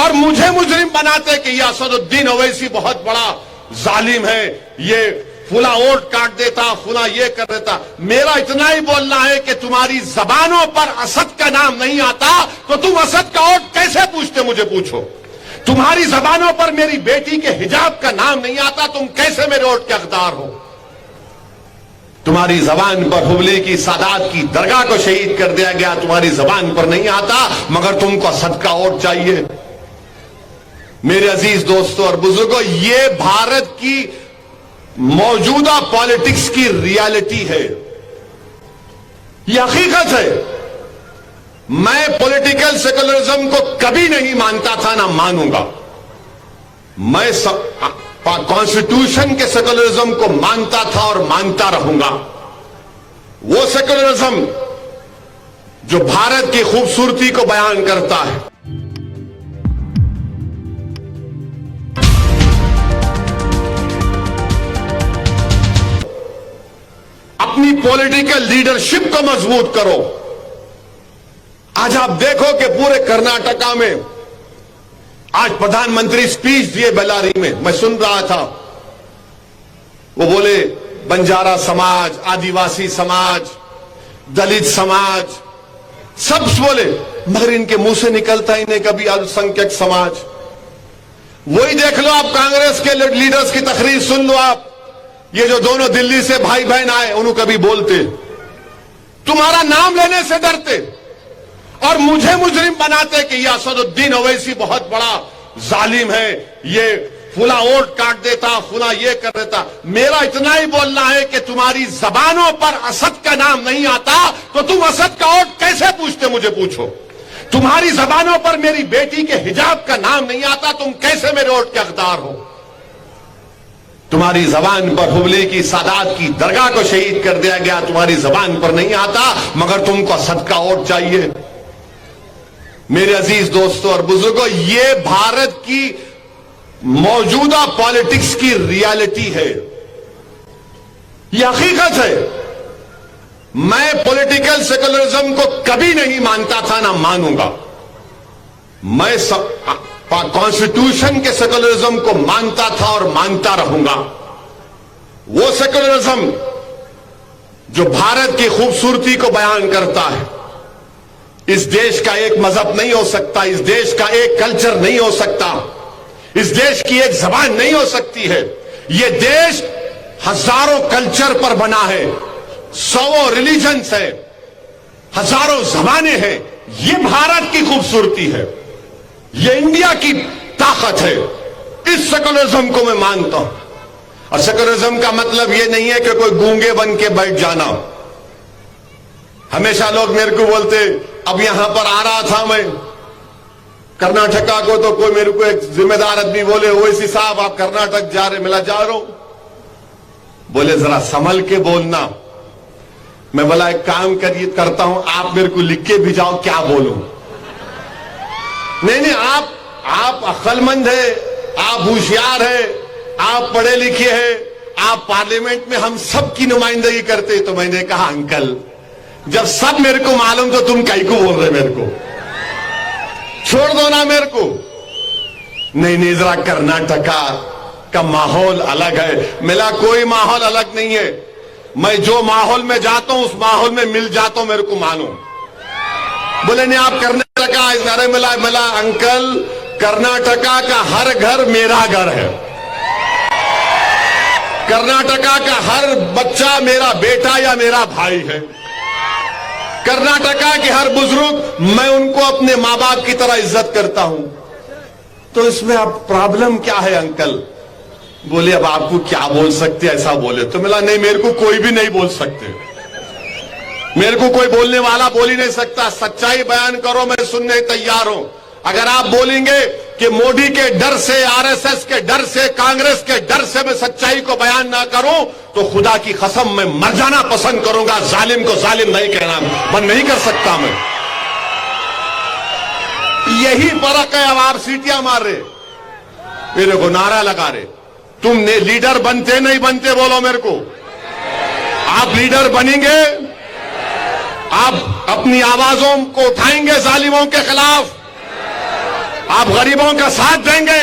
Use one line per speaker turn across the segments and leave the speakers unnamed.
और मुझे मुजरिम बनाते कि ये असदुद्दीन ओवैसी बहुत बड़ा जालिम है, ये फुला वोट काट देता, फुला ये कर देता। मेरा इतना ही बोलना है कि तुम्हारी जबानों पर असद का नाम नहीं आता तो तुम असद का वोट कैसे पूछते, मुझे पूछो। तुम्हारी जबानों पर मेरी बेटी के हिजाब का नाम नहीं आता, तुम कैसे मेरे वोट के हकदार हो। तुम्हारी जबान पर हुबली की सादात की दरगाह को शहीद कर दिया गया, तुम्हारी जबान पर नहीं आता, मगर तुमको असद का वोट चाहिए। मेरे अजीज दोस्तों और बुजुर्गों, ये भारत की मौजूदा पॉलिटिक्स की रियलिटी है, यह हकीकत है। मैं पॉलिटिकल सेकुलरिज्म को कभी नहीं मानता था, ना मानूंगा। मैं कॉन्स्टिट्यूशन के सेकुलरिज्म को मानता था और मानता रहूंगा। वो सेकुलरिज्म जो भारत की खूबसूरती को बयान करता है। अपनी पॉलिटिकल लीडरशिप को मजबूत करो। आज आप देखो कि पूरे कर्नाटका में आज प्रधानमंत्री स्पीच दिए बेल्लारी में, मैं सुन रहा था। वो बोले बंजारा समाज, आदिवासी समाज, दलित समाज, सब बोले, मगर इनके मुंह से निकलता ही नहीं कभी अल्पसंख्यक समाज। वही देख लो आप, कांग्रेस के लीडर्स की तकरीर सुन लो आप, ये जो दोनों दिल्ली से भाई बहन आए, उन्होंने कभी बोलते, तुम्हारा नाम लेने से डरते और मुझे मुजरिम बनाते कि ये असदुद्दीन ओवैसी बहुत बड़ा जालिम है, ये फुला वोट काट देता, फुला ये कर देता। मेरा इतना ही बोलना है कि तुम्हारी जबानों पर असद का नाम नहीं आता तो तुम असद का वोट कैसे पूछते, मुझे पूछो। तुम्हारी जबानों पर मेरी बेटी के हिजाब का नाम नहीं आता, तुम कैसे मेरे वोट के हकदार हो। तुम्हारी जबान पर हुबली की सादात की दरगाह को शहीद कर दिया गया, तुम्हारी जबान पर नहीं आता, मगर तुमको असद का वोट चाहिए। मेरे अजीज दोस्तों और बुजुर्गों, ये भारत की मौजूदा पॉलिटिक्स की रियलिटी है, यह हकीकत है। मैं पॉलिटिकल सेकुलरिज्म को कभी नहीं मानता था, ना मानूंगा। मैं कॉन्स्टिट्यूशन के सेकुलरिज्म को मानता था और मानता रहूंगा। वो सेकुलरिज्म जो भारत की खूबसूरती को बयान करता है। इस देश का एक मजहब नहीं हो सकता, इस देश का एक कल्चर नहीं हो सकता, इस देश की एक जबान नहीं हो सकती है। यह देश हजारों कल्चर पर बना है, सौ रिलीजन्स है, हजारों जबानें हैं। यह भारत की खूबसूरती है, यह इंडिया की ताकत है। इस सेकुलरिज्म को मैं मानता हूं। और सेकुलरिज्म का मतलब यह नहीं है कि कोई गूंगे बन के बैठ जाना। हमेशा लोग मेरे को बोलते, अब यहां पर आ रहा था मैं कर्नाटका को, तो कोई मेरे को एक जिम्मेदार आदमी बोले, ओवैसी साहब आप कर्नाटक जा रहे, मिला जा रहा हूं। बोले जरा संभल के बोलना। मैं बोला एक काम करिए, करता हूं, आप मेरे को लिख के भिजाओ क्या बोलूं। नहीं, आप अक्लमंद है, आप होशियार है, आप पढ़े लिखे हैं, आप पार्लियामेंट में हम सब की नुमाइंदगी करते। तो मैंने कहा अंकल, जब सब मेरे को मालूम तो तुम कहीं को बोल रहे, मेरे को छोड़ दो ना मेरे को। नहीं, जरा कर्नाटका का माहौल अलग है। मिला कोई माहौल अलग नहीं है। मैं जो माहौल में जाता हूं उस माहौल में मिल जाता हूं, मेरे को मालूम। बोले नहीं आप कर्नाटका, अरे मिला अंकल, कर्नाटका का हर घर मेरा घर है। कर्नाटका का हर बच्चा मेरा बेटा या मेरा भाई है। कर्नाटका के हर बुजुर्ग, मैं उनको अपने मां बाप की तरह इज्जत करता हूं। तो इसमें अब प्रॉब्लम क्या है अंकल? बोले अब आपको क्या बोल सकते, ऐसा बोले। तो मिला नहीं, मेरे को कोई भी नहीं बोल सकते, मेरे को कोई बोलने वाला बोल ही नहीं सकता। सच्चाई बयान करो, मैं सुनने तैयार हूं। अगर आप बोलेंगे कि मोदी के डर से, आरएसएस के डर से, कांग्रेस के डर से मैं सच्चाई को बयान ना करूं, तो खुदा की कसम मैं मर जाना पसंद करूंगा। जालिम को जालिम नहीं कहना बंद नहीं कर सकता मैं। यही फर्क है। अब आप सीटियां मार रहे, मेरे को नारा लगा रहे। तुमने लीडर बनते नहीं बनते, बोलो मेरे को। आप लीडर बनेंगे, आप अपनी आवाजों को उठाएंगे जालिमों के खिलाफ, आप गरीबों का साथ देंगे,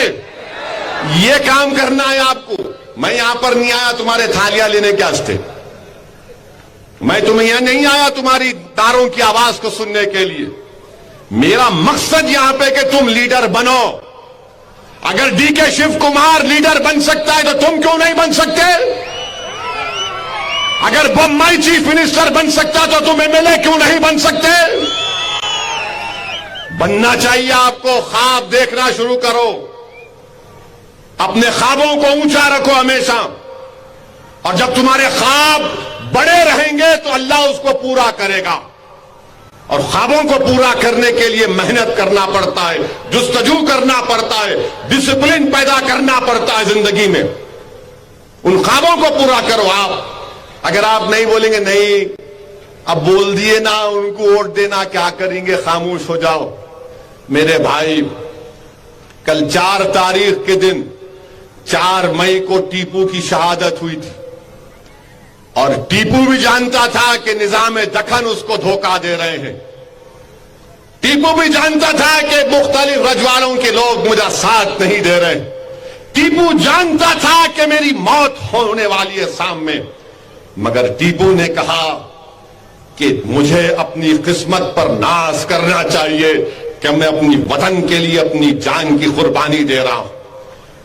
ये काम करना है आपको। मैं यहां पर नहीं आया तुम्हारे थालियां लेने के वास्ते, मैं तुम्हें यहां नहीं आया तुम्हारी तारों की आवाज को सुनने के लिए। मेरा मकसद यहां पे कि तुम लीडर बनो। अगर डीके शिव कुमार लीडर बन सकता है तो तुम क्यों नहीं बन सकते? अगर बम्बई चीफ मिनिस्टर बन सकता तो तुम एमएलए क्यों नहीं बन सकते? बनना चाहिए आपको। ख्वाब देखना शुरू करो, अपने ख्वाबों को ऊंचा रखो हमेशा, और जब तुम्हारे ख्वाब बड़े रहेंगे तो अल्लाह उसको पूरा करेगा। और ख्वाबों को पूरा करने के लिए मेहनत करना पड़ता है, जुस्तजू करना पड़ता है, डिसिप्लिन पैदा करना पड़ता है जिंदगी में। उन ख्वाबों को पूरा करो आप। अगर आप नहीं बोलेंगे नहीं अब बोल दिए ना, उनको वोट देना, क्या करेंगे, खामोश हो जाओ। मेरे भाई, कल 4 तारीख के दिन 4 मई को टीपू की शहादत हुई थी, और टीपू भी जानता था कि निजाम दखन उसको धोखा दे रहे हैं। टीपू भी जानता था कि मुख्तलिफ रजवाड़ों के लोग मुझे साथ नहीं दे रहे। टीपू जानता था कि मेरी मौत होने वाली है सामने, मगर टीपू ने कहा कि मुझे अपनी किस्मत पर नाज करना चाहिए कि मैं अपनी वतन के लिए अपनी जान की कुर्बानी दे रहा हूं।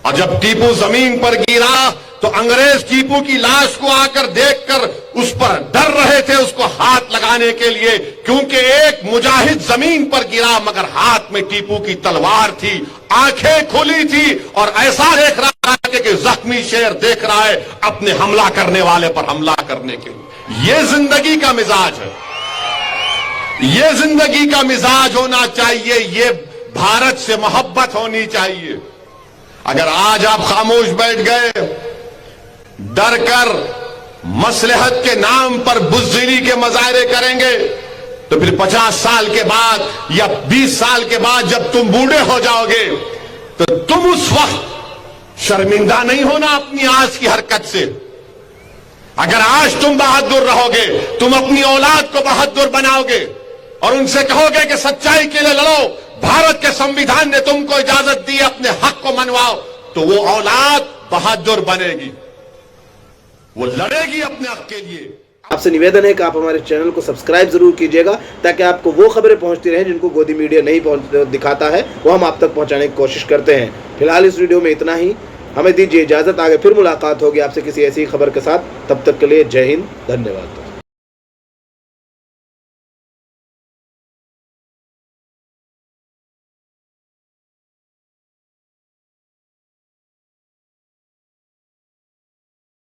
और जब टीपू जमीन पर गिरा तो अंग्रेज टीपू की लाश को आकर देखकर उस पर डर रहे थे उसको हाथ लगाने के लिए, क्योंकि एक मुजाहिद जमीन पर गिरा मगर हाथ में टीपू की तलवार थी, आंखें खुली थी, और ऐसा देख रहा था कि जख्मी शेर देख रहा है अपने हमला करने वाले पर हमला करने के लिए। ये जिंदगी का मिजाज है, ये जिंदगी का मिजाज होना चाहिए, ये भारत से मोहब्बत होनी चाहिए। अगर आज आप खामोश बैठ गए, डर कर मसलहत के नाम पर बुज़दिली के मजाहरे करेंगे, तो फिर 50 साल के बाद या 20 साल के बाद जब तुम बूढ़े हो जाओगे तो तुम उस वक्त शर्मिंदा नहीं होना अपनी आज की हरकत से। अगर आज तुम बहादुर रहोगे, तुम अपनी औलाद को बहादुर बनाओगे और उनसे कहोगे कि सच्चाई के लिए लड़ो, भारत के संविधान ने तुमको इजाजत दी, अपने हक को मनवाओ, तो वो औलाद बहादुर बनेगी, वो लड़ेगी अपने हक के लिए।
आपसे निवेदन है कि आप हमारे चैनल को सब्सक्राइब जरूर कीजिएगा, ताकि आपको वो खबरें पहुंचती रहें जिनको गोदी मीडिया नहीं दिखाता है, वो हम आप तक पहुंचाने की कोशिश करते हैं। फिलहाल इस वीडियो में इतना ही, हमें दीजिए इजाजत। आगे फिर मुलाकात होगी आपसे किसी ऐसी खबर के साथ, तब तक के लिए जय हिंद, धन्यवाद।